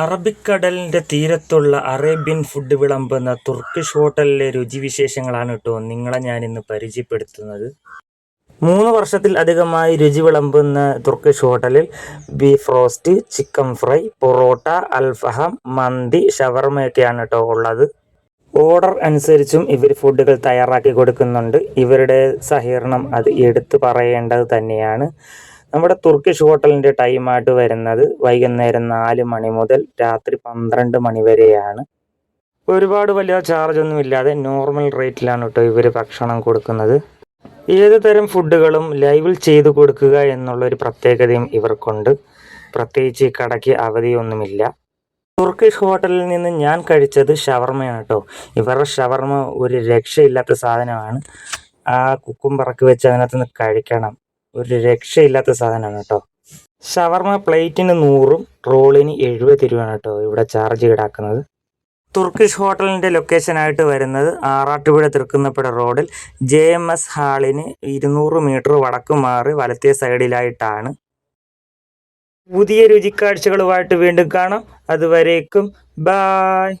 അറബിക്കടലിൻ്റെ തീരത്തുള്ള Arabian food വിളമ്പുന്ന Turkish ഹോട്ടലിലെ രുചിവിശേഷങ്ങളാണ് കേട്ടോ നിങ്ങളെ ഞാനിന്ന് പരിചയപ്പെടുത്തുന്നത്. 3 വർഷത്തിൽ അധികമായി രുചി വിളമ്പുന്ന തുർക്കിഷ് ഹോട്ടലിൽ beef roast, chicken fry, parotta, അൽഫഹാം, മന്തി, ഷവർമയൊക്കെയാണ് കേട്ടോ ഉള്ളത്. ഓർഡർ അനുസരിച്ചും ഇവർ ഫുഡുകൾ തയ്യാറാക്കി കൊടുക്കുന്നുണ്ട്. ഇവരുടെ സഹകരണം അത് എടുത്തു പറയേണ്ടത് തന്നെയാണ്. നമ്മുടെ തുർക്കിഷ് ഹോട്ടലിൻ്റെ ടൈമായിട്ട് വരുന്നത് വൈകുന്നേരം 4 മണി മുതൽ രാത്രി 12 മണി വരെയാണ്. ഒരുപാട് വലിയ ചാർജൊന്നും ഇല്ലാതെ നോർമൽ റേറ്റിലാണ് കേട്ടോ ഇവർ ഭക്ഷണം കൊടുക്കുന്നത്. ഏത് തരം ഫുഡുകളും ലൈവിൽ ചെയ്തു കൊടുക്കുക എന്നുള്ളൊരു പ്രത്യേകതയും ഇവർക്കുണ്ട്. പ്രത്യേകിച്ച് ഈ കടയ്ക്ക് അവധിയൊന്നുമില്ല. തുർക്കിഷ് ഹോട്ടലിൽ നിന്ന് ഞാൻ കഴിച്ചത് ഷവർമയാണ് കേട്ടോ. ഇവരുടെ ഷവർമ ഒരു രക്ഷയില്ലാത്ത സാധനമാണ്. ആ കുക്കുംബറൊക്കെ വെച്ച് അതിനകത്ത് നിന്ന് കഴിക്കണം. ഒരു രക്ഷയില്ലാത്ത സാധനമാണ് കേട്ടോ. ഷവർമ പ്ലേറ്റിന് 100ഉം റോളിന് 70 രൂപയാണ് കേട്ടോ ഇവിടെ ചാർജ് ഈടാക്കുന്നത്. തുർക്കിഷ് ഹോട്ടലിൻ്റെ ലൊക്കേഷനായിട്ട് വരുന്നത് ആറാട്ടുപുഴ തൃക്കുന്നപ്പുഴ റോഡിൽ JMS ഹാളിന് 200 മീറ്റർ വടക്ക് മാറി വലത്തേ സൈഡിലായിട്ടാണ്. പുതിയ രുചിക്കാഴ്ചകളുമായിട്ട് വീണ്ടും കാണാം. അതുവരേക്കും ബായ്.